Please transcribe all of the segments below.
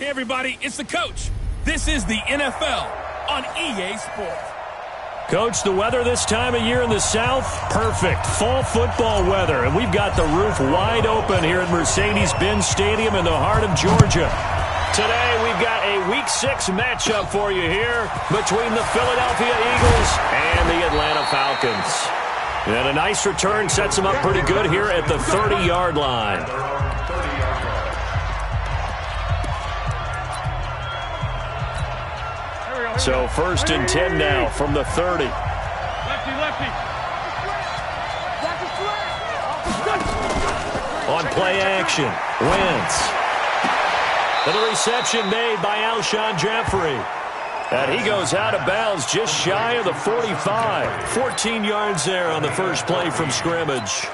Hey, everybody, it's the coach. This is the NFL on EA Sports. Coach, the weather this time of year in the South, perfect. Fall football weather, and we've got the roof wide open here at Mercedes-Benz Stadium in the heart of Georgia. Today, we've got a Week 6 matchup for you here between the Philadelphia Eagles and the Atlanta Falcons. And a nice return sets them up pretty good here at the 30-yard line. So 1st and 10 now from the 30. Lefty. On play action, Wentz. And a reception made by Alshon Jeffrey. And he goes out of bounds just shy of the 45. 14 yards there on the first play from scrimmage.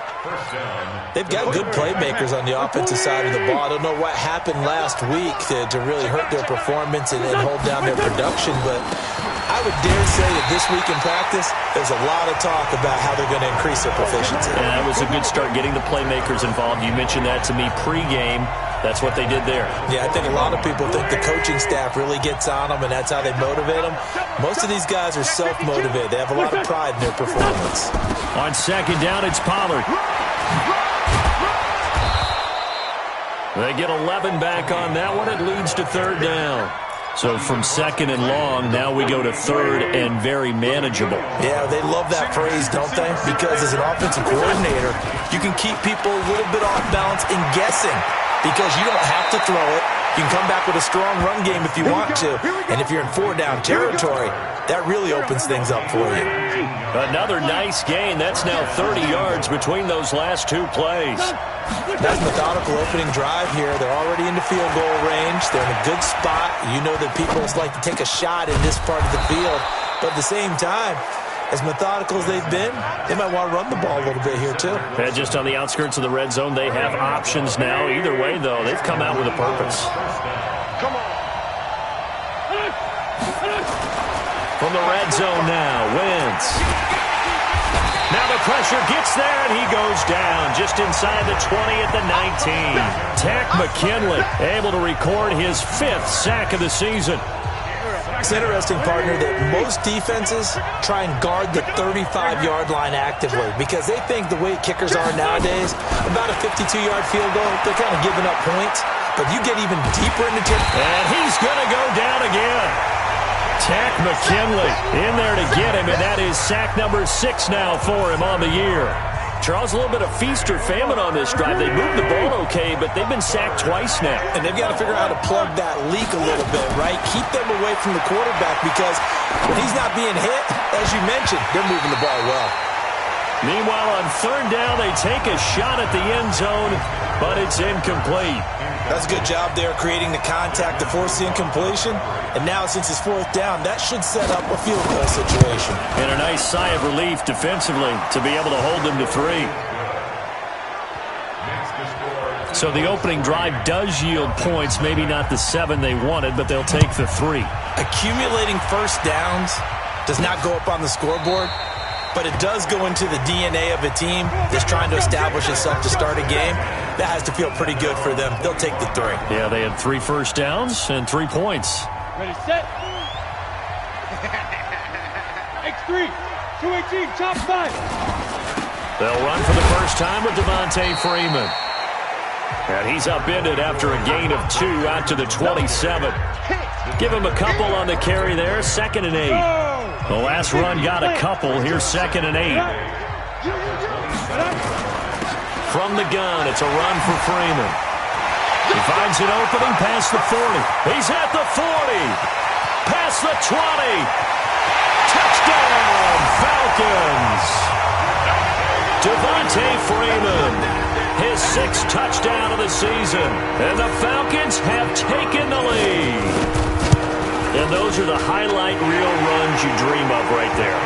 They've got good playmakers on the offensive side of the ball. I don't know what happened last week to really hurt their performance and hold down their production, but I would dare say that this week in practice, there's a lot of talk about how they're going to increase their proficiency. And that was a good start getting the playmakers involved. You mentioned that to me pregame. That's what they did there. Yeah, I think a lot of people think the coaching staff really gets on them, and that's how they motivate them. Most of these guys are self-motivated. They have a lot of pride in their performance. On second down, it's Pollard. They get 11 back on that one. It leads to 3rd down. So from 2nd and long, now we go to 3rd and very manageable. Yeah, they love that phrase, don't they? Because as an offensive coordinator, you can keep people a little bit off balance and guessing because you don't have to throw it. You can come back with a strong run game if you want to. And if you're in 4-down territory, that really opens things up for you. Another nice gain. That's now 30 yards between those last two plays. Nice methodical opening drive here. They're already into field goal range. They're in a good spot. You know that people just like to take a shot in this part of the field. But at the same time, as methodical as they've been, they might want to run the ball a little bit here too. And just on the outskirts of the red zone, they have options now. Either way, though, they've come out with a purpose. Come on. From the red zone now, Wentz. Now the pressure gets there, and he goes down just inside the 20 at the 19. Tack McKinley able to record his 5th sack of the season. It's interesting, partner, that most defenses try and guard the 35-yard line actively because they think the way kickers are nowadays, about a 52-yard field goal, they're kind of giving up points. But you get even deeper into territory. And he's going to go down again. Tack McKinley in there to get him, and that is sack number 6 now for him on the year. Charles, a little bit of feast or famine on this drive. They moved the ball okay, but they've been sacked twice now. And they've got to figure out how to plug that leak a little bit, right? Keep them away from the quarterback because when he's not being hit, as you mentioned, they're moving the ball well. Meanwhile, on 3rd down, they take a shot at the end zone, but it's incomplete. That's a good job there creating the contact to force the incompletion. And now, since it's 4th down, that should set up a field goal situation. And a nice sigh of relief defensively to be able to hold them to 3. So the opening drive does yield points, maybe not the 7 they wanted, but they'll take the 3. Accumulating first downs does not go up on the scoreboard, but it does go into the DNA of a team that's trying to establish itself to start a game. That has to feel pretty good for them. They'll take the 3. Yeah, they had 3 first downs and 3 points. Ready, set. X3, 218, top 5. They'll run for the first time with Devontae Freeman. And he's upended after a gain of 2 out to the 27. Give him a couple on the carry there, 2nd and 8. The last run got a couple. Here's 2nd and 8. From the gun, it's a run for Freeman. He finds an opening past the 40. He's at the 40. Past the 20. Touchdown, Falcons. Devontae Freeman, his 6th touchdown of the season. And the Falcons have taken the lead. And those are the highlight reel runs you dream of right there.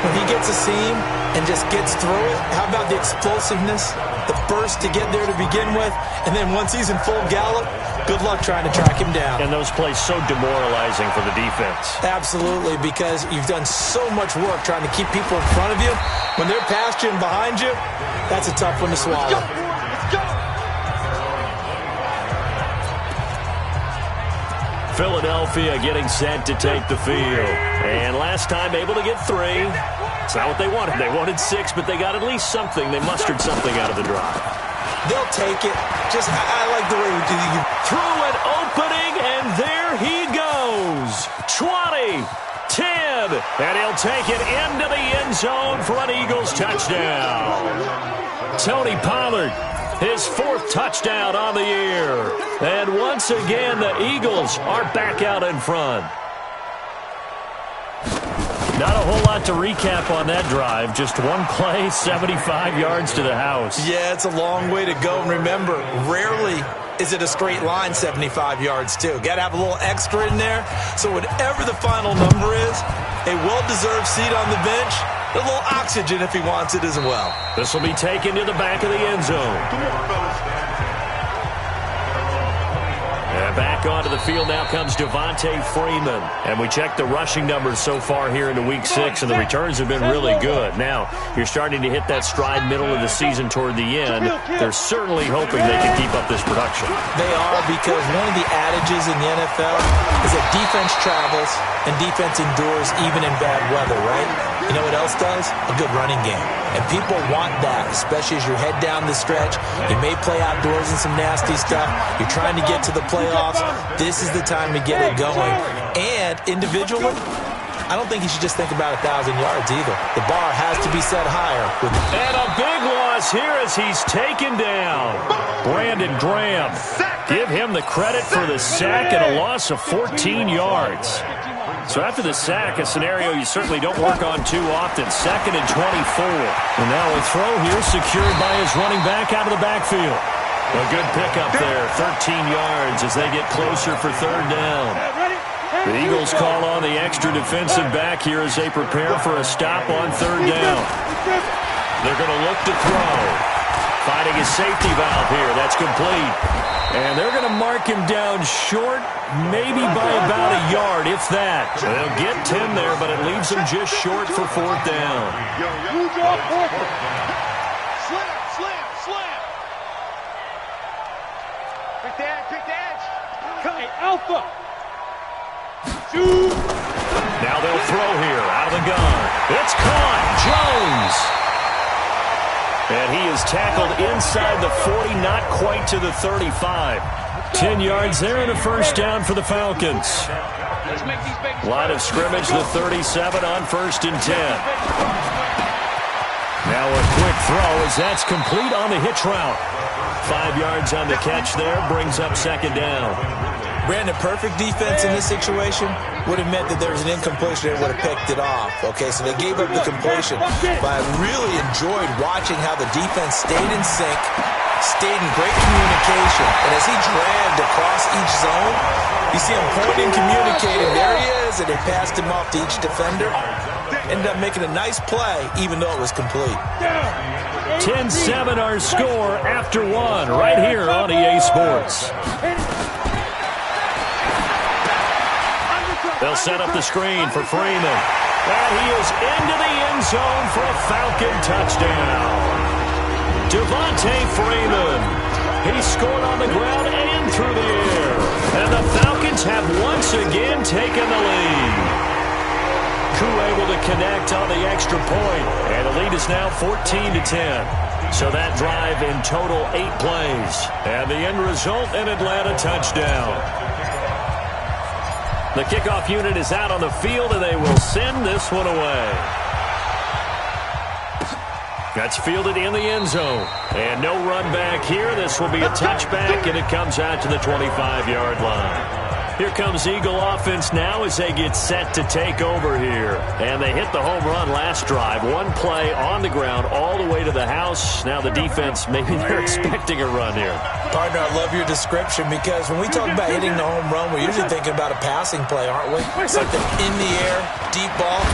When he gets a seam and just gets through it, how about the explosiveness, the burst to get there to begin with, and then once he's in full gallop, good luck trying to track him down. And those plays so demoralizing for the defense. Absolutely, because you've done so much work trying to keep people in front of you. When they're past you and behind you, that's a tough one to swallow. Let's go. Philadelphia getting set to take the field. And last time able to get 3. It's not what they wanted. They wanted 6, but they got at least something. They mustered something out of the drive. They'll take it. I like the way we do it. Through an opening, and there he goes. 20, 10, and he'll take it into the end zone for an Eagles touchdown. Tony Pollard, his 4th touchdown on the year. And once again, the Eagles are back out in front. Not a whole lot to recap on that drive. Just one play, 75 yards to the house. Yeah, it's a long way to go. And remember, rarely is it a straight line 75 yards, too. Got to have a little extra in there. So whatever the final number is, a well-deserved seat on the bench, a little oxygen if he wants it as well. This will be taken to the back of the end zone. And back onto the field now comes Devontae Freeman. And we checked the rushing numbers so far here into Week 6, and the returns have been really good. Now, you're starting to hit that stride middle of the season toward the end. They're certainly hoping they can keep up this production. They are, because one of the adages in the NFL is that defense travels and defense endures even in bad weather, right? You know what else does? A good running game. And people want that, especially as you head down the stretch. You may play outdoors in some nasty stuff. You're trying to get to the playoffs. This is the time to get it going. And individually, I don't think you should just think about 1,000 yards either. The bar has to be set higher. And a big loss here as he's taken down. Brandon Graham. Give him the credit for the sack and a loss of 14 yards. So after the sack, a scenario you certainly don't work on too often. 2nd and 24. And now a throw here secured by his running back out of the backfield. A good pickup there, 13 yards as they get closer for 3rd down. The Eagles call on the extra defensive back here as they prepare for a stop on 3rd down. They're going to look to throw. Finding a safety valve here. That's complete. And they're going to mark him down short, maybe by about a yard, if that. They'll get 10 there, but it leaves them just short for 4th down. Slam. Quick dash. Hey, Alpha. Shoot. Now they'll throw here, out of the gun. It's caught. Jones. And he is tackled inside the 40, not quite to the 35. 10 yards there and a 1st down for the Falcons. Line of scrimmage, the 37 on 1st and 10. Now a quick throw as that's complete on the hitch route. 5 yards on the catch there, brings up 2nd down. Brandon, perfect defense in this situation would have meant that there was an incompletion. They would have picked it off. Okay, so they gave up the completion. But I really enjoyed watching how the defense stayed in sync, stayed in great communication. And as he dragged across each zone, you see him pointing, communicating. There he is, and they passed him off to each defender. Ended up making a nice play, even though it was complete. 10-7 our score after 1 right here on EA Sports. They'll set up the screen for Freeman. And he is into the end zone for a Falcon touchdown. Devontae Freeman. He scored on the ground and through the air. And the Falcons have once again taken the lead. Koo able to connect on the extra point. And the lead is now 14-10. So that drive in total 8 plays. And the end result, an Atlanta touchdown. The kickoff unit is out on the field, and they will send this one away. That's fielded in the end zone. And no run back here. This will be a touchback, and it comes out to the 25-yard line. Here comes Eagle offense now as they get set to take over here. And they hit the home run last drive. 1 play on the ground all the way to the house. Now the defense, maybe they're expecting a run here. Partner, I love your description because when we talk about hitting the home run, we're usually thinking about a passing play, aren't we? Something in the air, deep ball.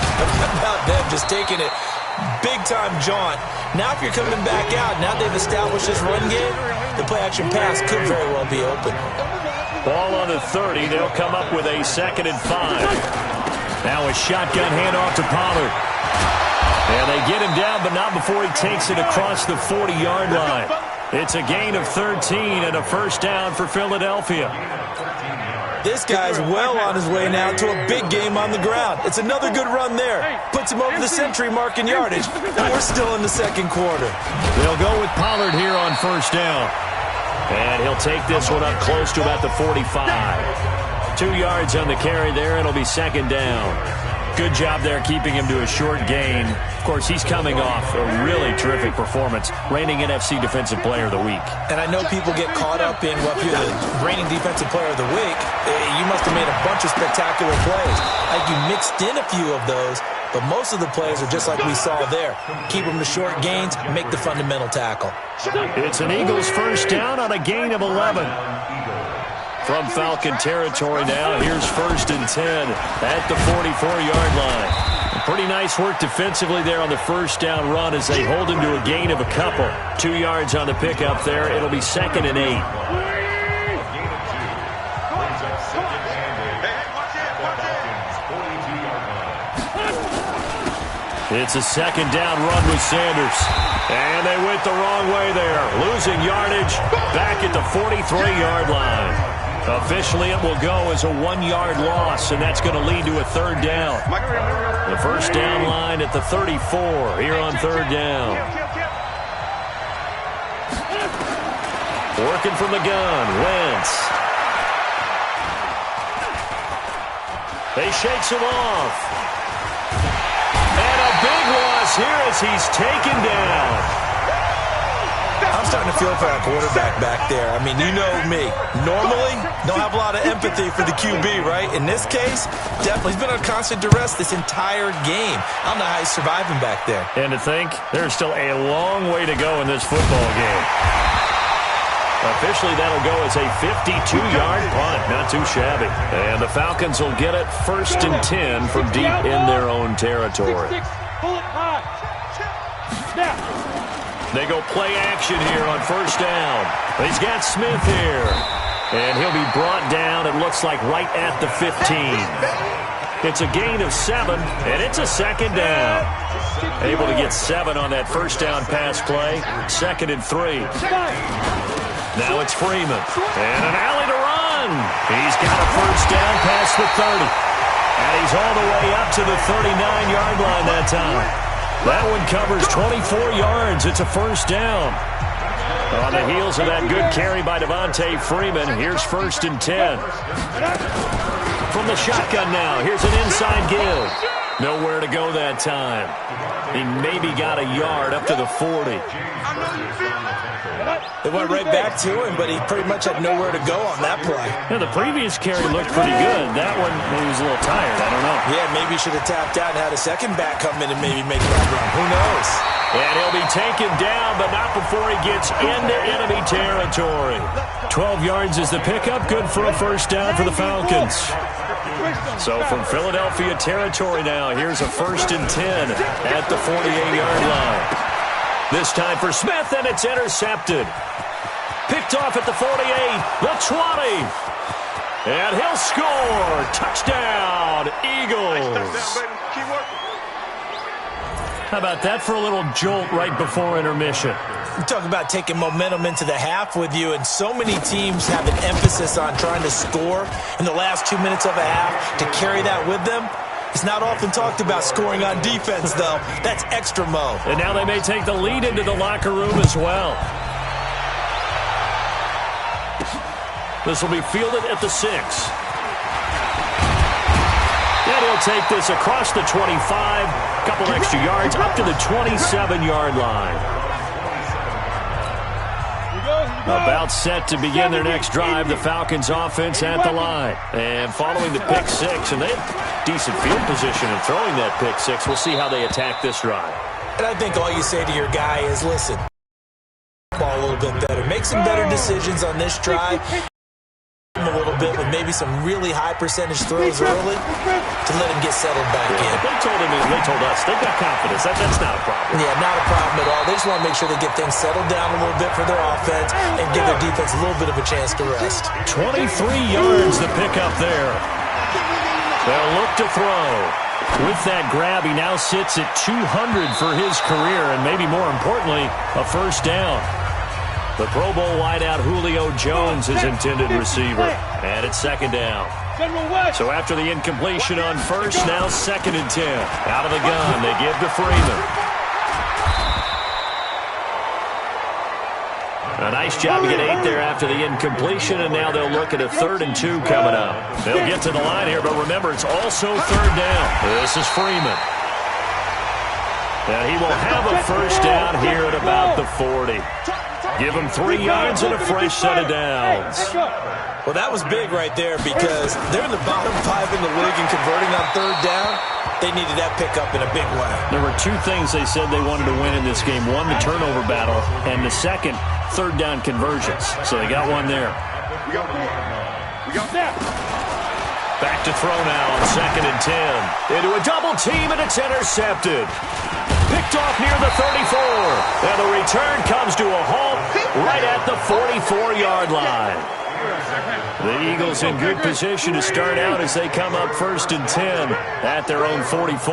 About them just taking it big-time jaunt. Now if you're coming back out, now they've established this run game, the play-action pass could very well be open. Ball on the 30. They'll come up with a 2nd and 5. Now a shotgun handoff to Pollard. And they get him down, but not before he takes it across the 40-yard line. It's a gain of 13 and a 1st down for Philadelphia. This guy's well on his way now to a big game on the ground. It's another good run there. Puts him over the century mark in yardage, and we're still in the second quarter. They'll go with Pollard here on first down. And he'll take this one up close to about the 45. 2 yards on the carry there. It'll be second down. Good job there keeping him to a short gain. Of course, he's coming off a really terrific performance, reigning NFC Defensive Player of the Week. And I know people get caught up in, well, if you're the reigning Defensive Player of the Week, you must have made a bunch of spectacular plays. Like you mixed in a few of those, but most of the plays are just like we saw there. Keep them to short gains, make the fundamental tackle. It's an Eagles first down on a gain of 11. From Falcon territory now, here's first and 10 at the 44-yard line. Pretty nice work defensively there on the first down run as they hold him to a gain of a couple. 2 yards on the pickup there. It'll be second and 8. It's a second down run with Sanders. And they went the wrong way there. Losing yardage back at the 43-yard line. Officially, it will go as a 1-yard loss, and that's going to lead to a third down. The first down line at the 34 here on third down. Working from the gun, Wentz. They shakes him off. And a big loss here as he's taken down. I'm starting to feel for our quarterback back there. I mean, you know me. Normally, don't have a lot of empathy for the QB, right? In this case, definitely. He's been on constant duress this entire game. I don't know how he's surviving back there. And to think, there's still a long way to go in this football game. Officially, that'll go as a 52-yard punt. Not too shabby. And the Falcons will get it first and 10 from deep in their own territory. They go play action here on first down. He's got Smith here. And he'll be brought down, it looks like, right at the 15. It's a gain of 7, and it's a second down. Able to get 7 on that first down pass play. Second and 3. Now it's Freeman. And an alley to run. He's got a first down past the 30. And he's all the way up to the 39-yard line that time. That one covers 24 yards. It's a first down. On the heels of that good carry by Devontae Freeman, here's first and 10. From the shotgun now, here's an inside give. Nowhere to go that time. He maybe got a yard up to the 40. They went right back to him, but he pretty much had nowhere to go on that play. Yeah, the previous carry looked pretty good. That one, he was a little tired. I don't know. Yeah, maybe he should have tapped out and had a second back come in and maybe make that run. Who knows? And he'll be taken down, but not before he gets into enemy territory. 12 yards is the pickup. Good for a first down for the Falcons. So from Philadelphia territory now, here's a first and 10 at the 48-yard line. This time for Smith, and it's intercepted. Picked off at the 48, the 20. And he'll score. Touchdown, Eagles. How about that for a little jolt right before intermission? You talk about taking momentum into the half with you, and so many teams have an emphasis on trying to score in the last 2 minutes of a half to carry that with them. It's not often talked about scoring on defense, though. That's extra mo. And now they may take the lead into the locker room as well. This will be fielded at the 6. And he'll take this across the 25. A couple extra yards up to the 27-yard line. About set to begin their next drive, the Falcons offense at the line. And following the pick 6, and they have decent field position in throwing that pick 6. We'll see how they attack this drive. And I think all you say to your guy is, listen, ball a little bit better. Make some better decisions on this drive. A little bit with maybe some really high percentage throws early to let him get settled back in. They told us they've got confidence. That's not a problem. Yeah, not a problem at all. They just want to make sure they get things settled down a little bit for their offense and give their defense a little bit of a chance to rest. 23 yards the pickup there. They'll look to throw. With that grab, he now sits at 200 for his career, and maybe more importantly, a first down. The Pro Bowl wideout Julio Jones is intended receiver. And it's second down. So after the incompletion on first, now 2nd and 10. Out of the gun, they give to Freeman. A nice job to get 8 there after the incompletion, and now they'll look at a 3rd and 2 coming up. They'll get to the line here, but remember, it's also 3rd down. This is Freeman. Now he will have a first down here at about the 40. Give him 3 yards and a fresh set of downs. Well, that was big right there because they're in the bottom 5 in the league and converting on 3rd down. They needed that pickup in a big way. There were 2 things they said they wanted to win in this game. One, the turnover battle, and the second, 3rd down conversions. So they got one there. Back to throw now on 2nd and 10. Into a double team, and it's intercepted. Picked off near the 34. And the return comes to a halt right at the 44-yard line. The Eagles in good position to start out as they come up 1st and 10 at their own 44.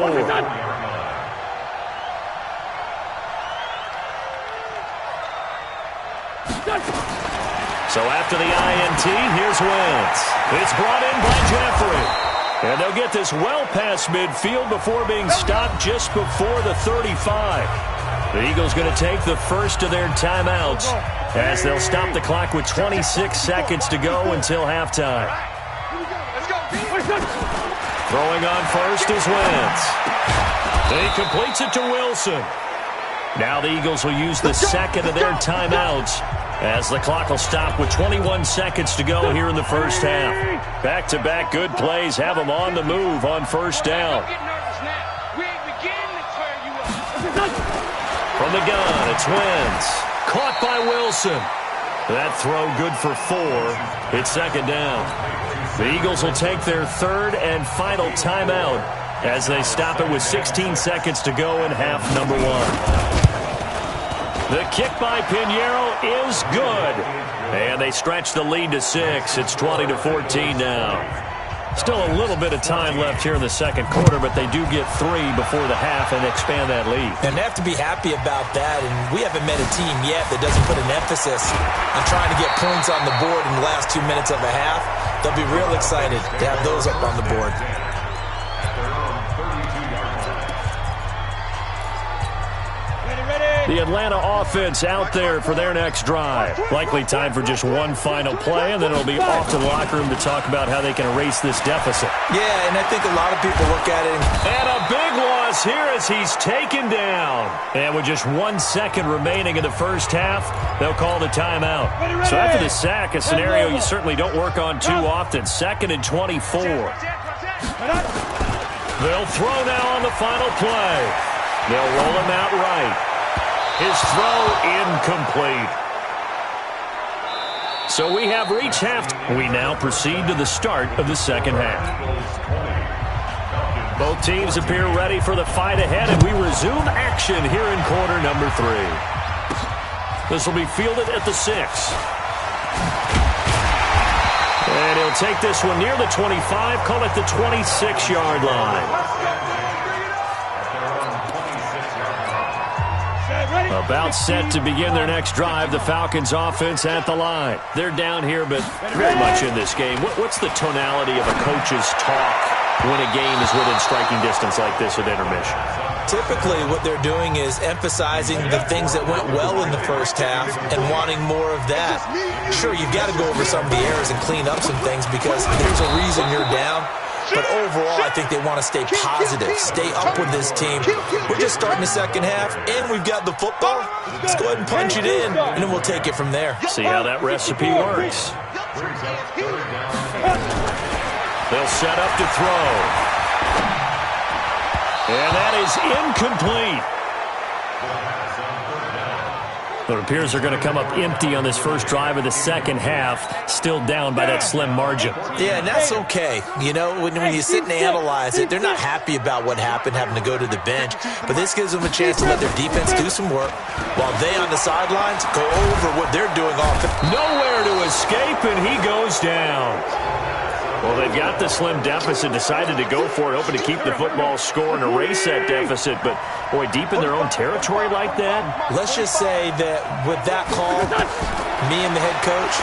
So after the INT, here's Wentz. It's brought in by Jeffrey. And they'll get this well past midfield before being stopped just before the 35. The Eagles going to take the first of their timeouts as they'll stop the clock with 26 seconds to go until halftime. Throwing on first is Wentz. He completes it to Wilson. Now the Eagles will use the second of their timeouts as the clock will stop with 21 seconds to go here in the first half. Back-to-back good plays have them on the move on first down. From the gun, it's Wentz. Caught by Wilson. That throw good for 4. It's second down. The Eagles will take their 3rd and final timeout as they stop it with 16 seconds to go in half number 1. The kick by Pinheiro is good. And they stretch the lead to 6. It's 20-14 now. Still a little bit of time left here in the second quarter, but they do get 3 before the half and expand that lead. And they have to be happy about that, and we haven't met a team yet that doesn't put an emphasis on trying to get points on the board in the last 2 minutes of a half. They'll be real excited to have those up on the board. The Atlanta offense out there for their next drive. Likely time for just one final play, and then it'll be off to the locker room to talk about how they can erase this deficit. Yeah, and I think a lot of people look at it. And a big loss here as he's taken down. And with just 1 second remaining in the first half, they'll call the timeout. So after the sack, a scenario you certainly don't work on too often. 2nd and 24. They'll throw now on the final play. They'll roll him out right. His throw incomplete. So we have reached half. We now proceed to the start of the second half. Both teams appear ready for the fight ahead, and we resume action here in quarter number 3. This will be fielded at the 6. And he'll take this one near the 25, call it the 26-yard line. About set to begin their next drive, the Falcons offense at the line. They're down here, but very much in this game. What's the tonality of a coach's talk when a game is within striking distance like this at intermission? Typically, what they're doing is emphasizing the things that went well in the first half and wanting more of that. Sure, you've got to go over some of the errors and clean up some things because there's a reason you're down. But overall, I think they want to stay positive, stay up with this team. We're just starting the second half, and we've got the football. Let's go ahead and punch it in, and then we'll take it from there. See how that recipe works. They'll set up to throw. And that is incomplete. It appears they're going to come up empty on this first drive of the second half, still down by that slim margin. Yeah, and that's okay. You know, when you sit and analyze it, they're not happy about what happened, having to go to the bench. But this gives them a chance to let their defense do some work while they on the sidelines go over what they're doing off. Nowhere to escape, and he goes down. Well, they've got the slim deficit, decided to go for it, hoping to keep the football score and erase that deficit. But, boy, deep in their own territory like that? Let's just say that with that call, me and the head coach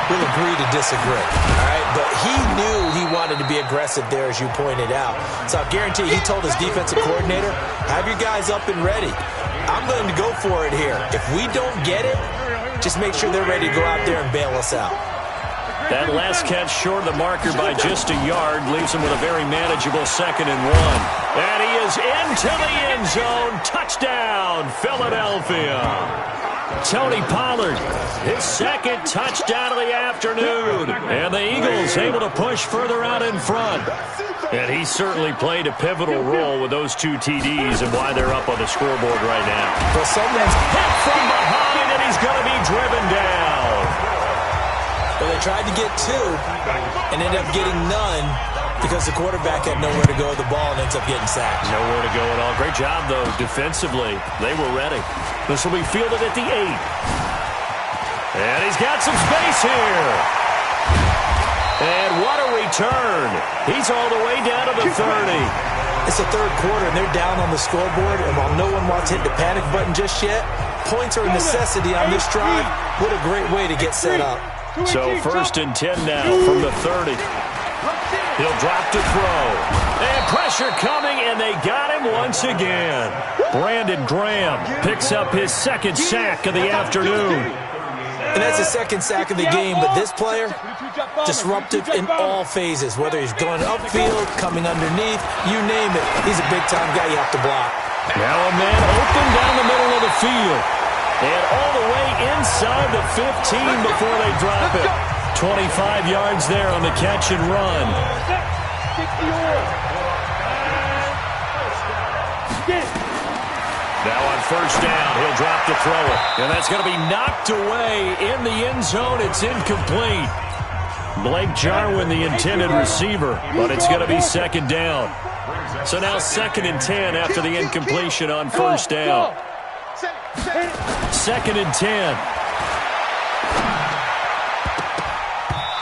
will agree to disagree. All right? But he knew he wanted to be aggressive there, as you pointed out. So I guarantee he told his defensive coordinator, have your guys up and ready. I'm going to go for it here. If we don't get it, just make sure they're ready to go out there and bail us out. That last catch short of the marker by just a yard leaves him with a very manageable 2nd and 1. And he is into the end zone. Touchdown, Philadelphia. Tony Pollard, his 2nd touchdown of the afternoon. And the Eagles able to push further out in front. And he certainly played a pivotal role with those 2 TDs and why they're up on the scoreboard right now. Well, someone's hit from behind, and he's going to be driven down. Well, they tried to get 2 and ended up getting none because the quarterback had nowhere to go with the ball and ends up getting sacked. Nowhere to go at all. Great job, though, defensively. They were ready. This will be fielded at the 8. And he's got some space here. And what a return. He's all the way down to the 30. It's the 3rd quarter, and they're down on the scoreboard. And while no one wants to hit the panic button just yet, points are a necessity on this drive. What a great way to get set up. So 1st and 10 now from the 30. He'll drop to throw. And pressure coming, and they got him once again. Brandon Graham picks up his 2nd sack of the afternoon. And that's the 2nd sack of the game, but this player, disruptive in all phases, whether he's going upfield, coming underneath, you name it. He's a big-time guy you have to block. Now a man open down the middle of the field. And all the way inside the 15 before they drop it. 25 yards there on the catch and run. Now on 1st down, he'll drop to throw it. And that's going to be knocked away in the end zone. It's incomplete. Blake Jarwin, the intended receiver, but it's going to be 2nd down. So now 2nd and 10 after the incompletion on 1st down. 2nd and 10.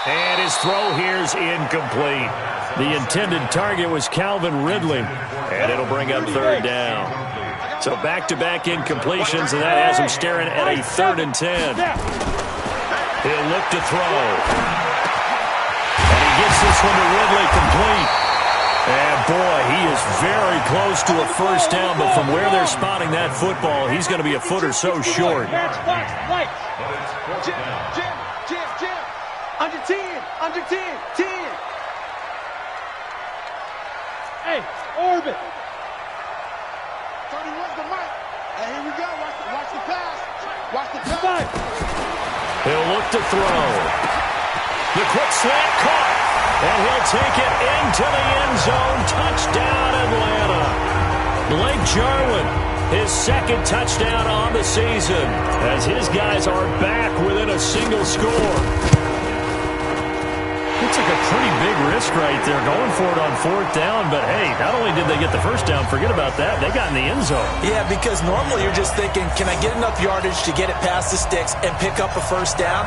And his throw here's incomplete. The intended target was Calvin Ridley. And it'll bring up 3rd down. So back-to-back incompletions, and that has him staring at a 3rd and 10. He'll look to throw. And he gets this one to Ridley complete. And, boy, he is very close to a 1st down, but from where they're spotting that football, he's going to be a foot or so short. Jim. Under 10. Under 10. 10. Hey, orbit. Tony, what's the mic? Hey, here we go. Watch the pass. Watch the pass. He'll look to throw. The quick slant caught. And he'll take it into the end zone. Touchdown, Atlanta. Blake Jarwin, his 2nd touchdown on the season, as his guys are back within a single score. He took a pretty big risk right there, going for it on 4th down. But, hey, not only did they get the 1st down, forget about that, they got in the end zone. Yeah, because normally you're just thinking, can I get enough yardage to get it past the sticks and pick up a 1st down?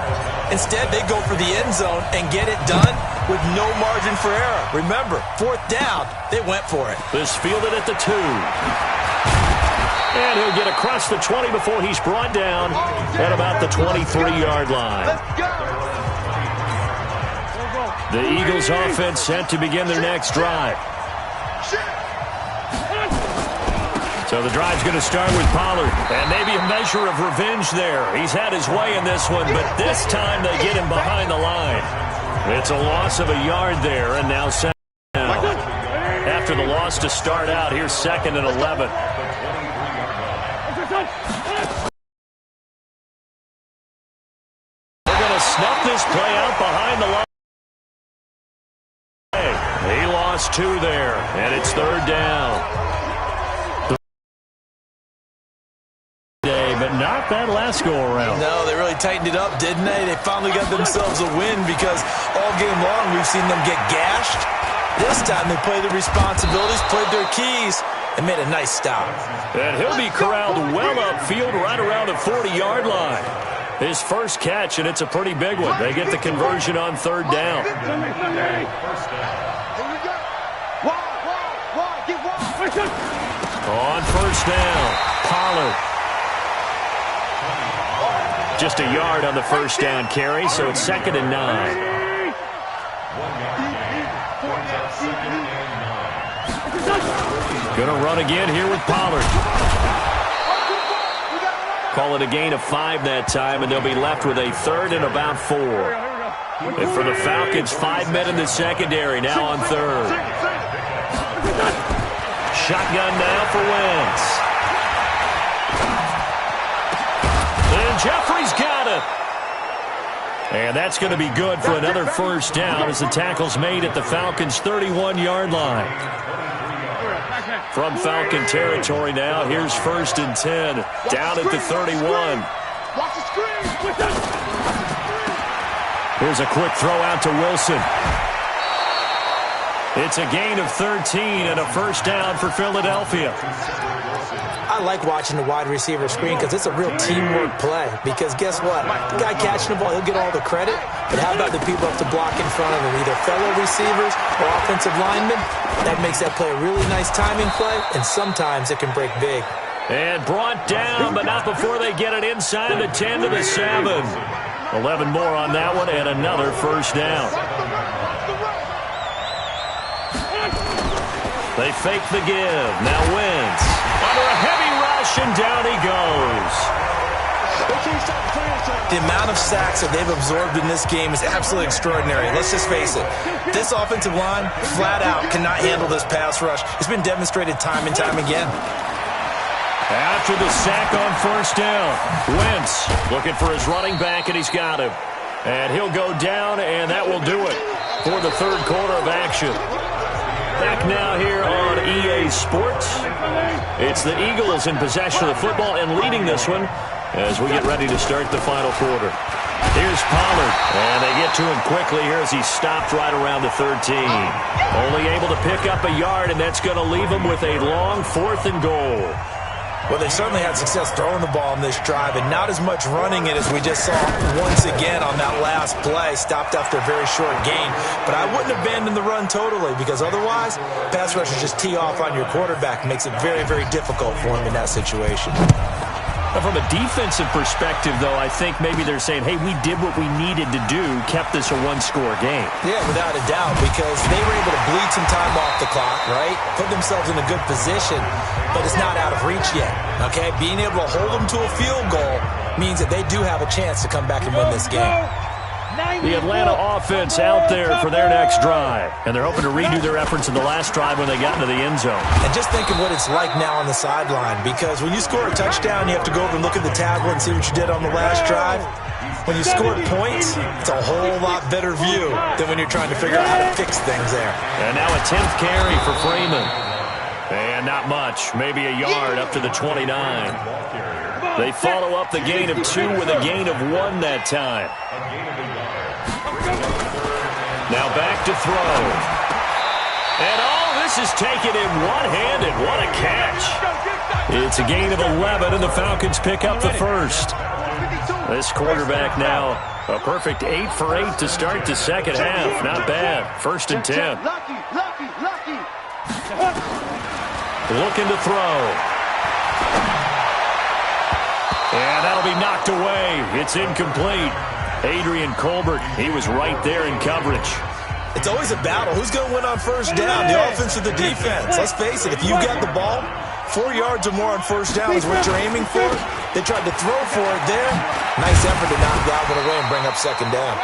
Instead, they go for the end zone and get it done with no margin for error. Remember, 4th down, they went for it. This fielded at the 2. And he'll get across the 20 before he's brought down at about the 23-yard line. Let's go. The Eagles offense set to begin their next drive. So the drive's going to start with Pollard. And maybe a measure of revenge there. He's had his way in this one, but this time they get him behind the line. It's a loss of a yard there, and now 2nd down. After the loss to start out, here's 2nd and 11. They're going to snuff this play out behind the line. He lost 2 there, and it's 3rd down. But not that last go-around. No, they really tightened it up, didn't they? They finally got themselves a win because all game long we've seen them get gashed. This time they played their responsibilities, played their keys, and made a nice stop. And he'll be corralled well upfield right around the 40-yard line. His first catch, and it's a pretty big one. They get the conversion on third down. Here we go. Wide, get wide. On first down, Pollard. Just a yard on the first down carry, so it's 2nd and 9. Going to run again here with Pollard. Call it a gain of 5 that time, and they'll be left with a 3rd and about 4. And for the Falcons, 5 men in the secondary, now on 3rd. Shotgun now for Wentz. And Jeffrey's got it. And that's going to be good for another first down as the tackle's made at the Falcons' 31-yard line. From Falcon territory now, here's 1st and 10, down at the 31. Watch the screen. Here's a quick throw out to Wilson. It's a gain of 13 and a first down for Philadelphia. I like watching the wide receiver screen because it's a real teamwork play. Because guess what? The guy catching the ball, he'll get all the credit. But how about the people up to block in front of him, either fellow receivers or offensive linemen? That makes that play a really nice timing play, and sometimes it can break big. And brought down, but not before they get it inside the 10 to the 7. 11 more on that one, and another first down. They fake the give. Now Wentz. Under a heavy rush, and down he goes. The amount of sacks that they've absorbed in this game is absolutely extraordinary. Let's just face it. This offensive line, flat out, cannot handle this pass rush. It's been demonstrated time and time again. After the sack on first down, Wentz looking for his running back, and he's got him. And he'll go down, and that will do it for the third quarter of action. Back now here on EA Sports. It's the Eagles in possession of the football and leading this one as we get ready to start the final quarter. Here's Pollard, and they get to him quickly here as he's stopped right around the 13. Only able to pick up a yard, and that's going to leave him with a long 4th and goal. Well, they certainly had success throwing the ball on this drive, and not as much running it as we just saw once again on that last play. Stopped after a very short gain. But I wouldn't abandon the run totally, because otherwise, pass rushers just tee off on your quarterback. Makes it very, very difficult for him in that situation. From a defensive perspective, though, I think maybe they're saying, hey, we did what we needed to do, kept this a one-score game. Yeah, without a doubt, because they were able to bleed some time off the clock, right? Put themselves in a good position, but it's not out of reach yet, okay? Being able to hold them to a field goal means that they do have a chance to come back and win this game. The Atlanta offense out there for their next drive. And they're hoping to redo their efforts in the last drive when they got into the end zone. And just think of what it's like now on the sideline. Because when you score a touchdown, you have to go over and look at the tablet and see what you did on the last drive. When you scored points, it's a whole lot better view than when you're trying to figure out how to fix things there. And now a 10th carry for Freeman. And not much. Maybe a yard up to the 29. They follow up the gain of 2 with a gain of 1 that time. Now back to throw. And this is taken in one-handed. What a catch. It's a gain of 11, and the Falcons pick up the first. This quarterback now a perfect 8 for 8 to start the second half. Not bad. 1st and 10. Looking to throw. And that'll be knocked away. It's incomplete. Adrian Colbert, he was right there in coverage. It's always a battle. Who's going to win on first down, the offense or the defense? Let's face it, if you got the ball, 4 yards or more on first down is what you're aiming for. They tried to throw for it there. Nice effort to knock that one away and bring up second down.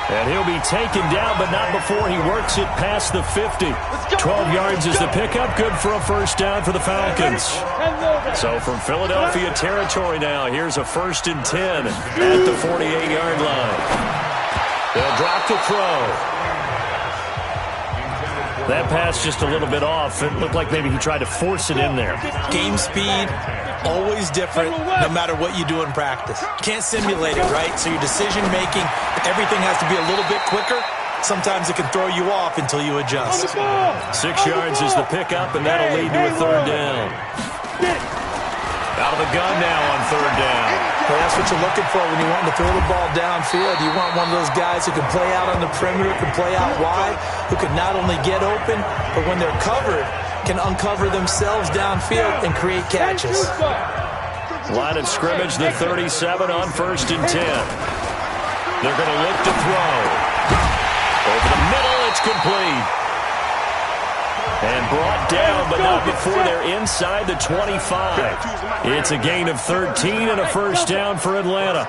And he'll be taken down, but not before he works it past the 50. 12 yards is the pickup. Good for a first down for the Falcons. So from Philadelphia territory now, here's a 1st and 10 at the 48-yard line. They'll drop to throw. That pass just a little bit off. It looked like maybe he tried to force it in there. Game speed, always different, no matter what you do in practice. You can't simulate it, right? So your decision-making, everything has to be a little bit quicker. Sometimes it can throw you off until you adjust. 6 yards is the pickup, and that'll lead to a 3rd down. Out of the gun now on 3rd down. Well, that's what you're looking for when you want to throw the ball downfield. You want one of those guys who can play out on the perimeter, can play out wide, who can not only get open, but when they're covered, can uncover themselves downfield and create catches. Line of scrimmage, the 37 on 1st and 10. They're going to look to throw. Over the middle, it's complete. And brought down, but not before they're inside the 25. It's a gain of 13 and a first down for Atlanta.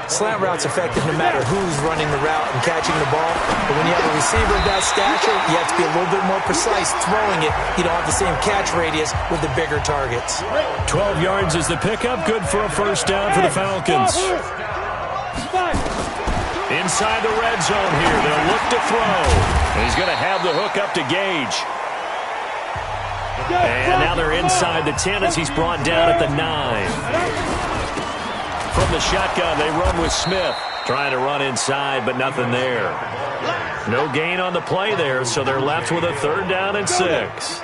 Slant route's effective no matter who's running the route and catching the ball. But when you have a receiver of that stature, you have to be a little bit more precise throwing it. You don't have the same catch radius with the bigger targets. 12 yards is the pickup. Good for a first down for the Falcons. Inside the red zone here. They'll look to throw. And he's going to have the hook up to Gage. And now they're inside the 10 as he's brought down at the 9. From the shotgun, they run with Smith. Trying to run inside, but nothing there. No gain on the play there, so they're left with a 3rd down and 6.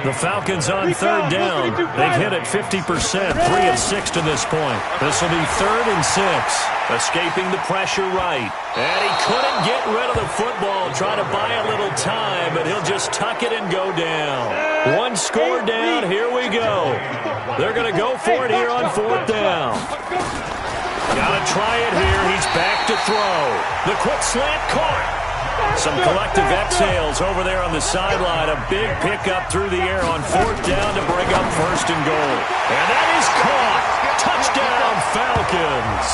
The Falcons on 3rd down. They've hit it 50%, 3 of 6 to this point. This will be 3rd and 6. Escaping the pressure right. And he couldn't get rid of the football, trying to buy a little time, but he'll just tuck it and go down. One score down, here we go. They're going to go for it here on 4th down. Got to try it here. He's back to throw. The quick slant caught. Some collective exhales over there on the sideline. A big pickup through the air on 4th down to bring up 1st and goal. And that is caught. Touchdown, Falcons.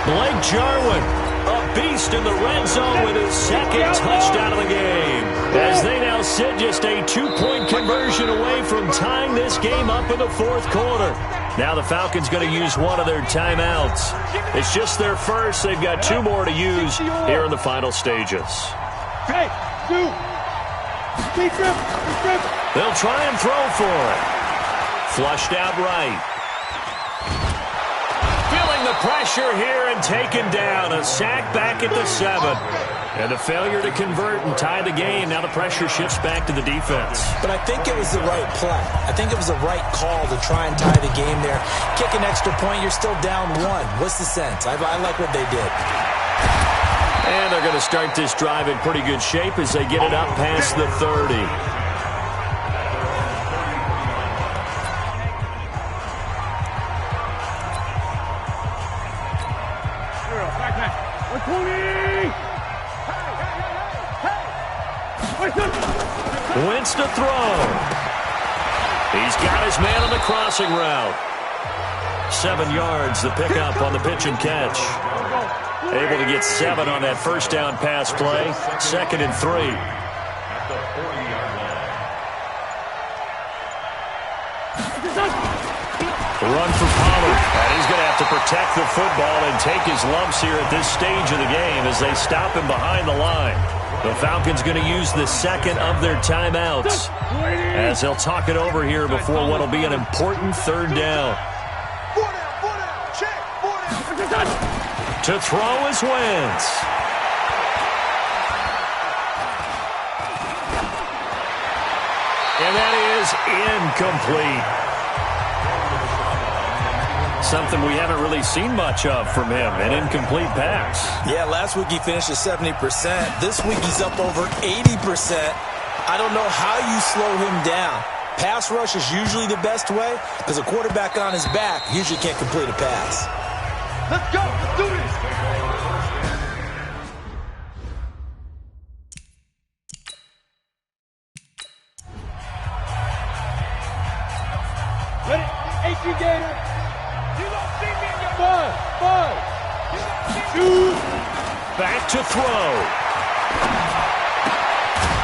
Blake Jarwin, a beast in the red zone with his 2nd touchdown of the game. As they now sit just a 2-point conversion away from tying this game up in the 4th quarter. Now the Falcons going to use one of their timeouts. It's just their first. They've got 2 more to use here in the final stages. They'll try and throw for it. Flushed out right. Feeling the pressure here and taken down. A sack back at the 7. And a failure to convert and tie the game. Now the pressure shifts back to the defense. But I think it was the right play. I think it was the right call to try and tie the game there. Kick an extra point, you're still down 1. What's the sense? I like what they did. And they're going to start this drive in pretty good shape as they get it up past the 30. Wentz to throw. He's got his man on the crossing route. 7 yards, the pickup on the pitch and catch. Able to get 7 on that first down pass play. 2nd and 3. Run for Pollard. And he's going to have to protect the football and take his lumps here at this stage of the game as they stop him behind the line. The Falcons going to use the 2nd of their timeouts as they'll talk it over here before what will be an important 3rd down. To throw is Wentz. And that is incomplete. Something we haven't really seen much of from him, an incomplete pass. Yeah, last week he finished at 70%. This week he's up over 80%. I don't know how you slow him down. Pass rush is usually the best way because a quarterback on his back usually can't complete a pass. Let's go. Let's do this. Ready? HG Gator. You don't see me in your bud. Back to throw.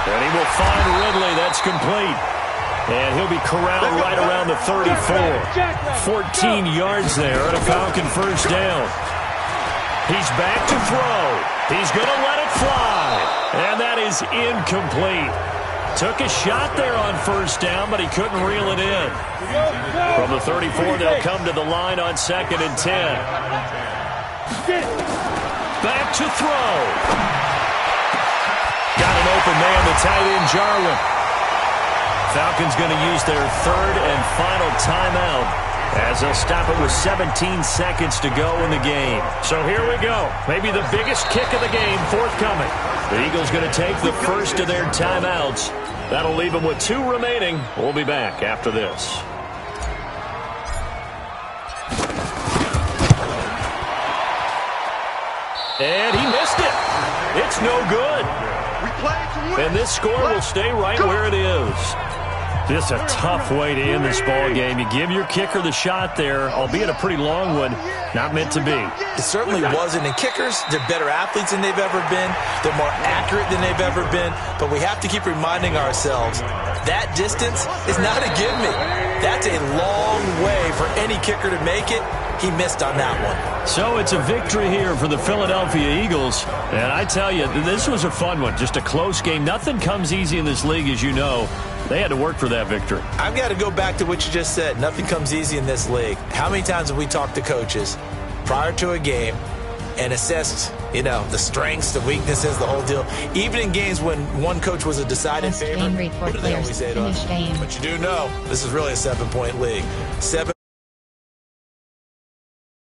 And he will find Ridley. That's complete. And he'll be corralled right around the 34. 14 yards there on a Falcon first down. He's back to throw. He's going to let it fly. And that is incomplete. Took a shot there on first down, but he couldn't reel it in. From the 34, they'll come to the line on 2nd and 10. Back to throw. Got an open man, the tight end, Jarwin. Falcons going to use their 3rd and final timeout as they'll stop it with 17 seconds to go in the game. So here we go. Maybe the biggest kick of the game forthcoming. The Eagles going to take the first of their timeouts. That'll leave them with 2 remaining. We'll be back after this. And he missed it. It's no good. And this score will stay right where it is. Just a tough way to end this ball game. You give your kicker the shot there, albeit a pretty long one, not meant to be. It certainly wasn't. And kickers, they're better athletes than they've ever been. They're more accurate than they've ever been. But we have to keep reminding ourselves that distance is not a give-me. That's a long way for any kicker to make it. He missed on that one. So it's a victory here for the Philadelphia Eagles. And I tell you, this was a fun one. Just a close game. Nothing comes easy in this league, as you know. They had to work for that victory. I've got to go back to what you just said. Nothing comes easy in this league. How many times have we talked to coaches prior to a game and assessed, the strengths, the weaknesses, the whole deal? Even in games when one coach was a decided favorite, what do they always say to us? But you do know this is really a 7-point league.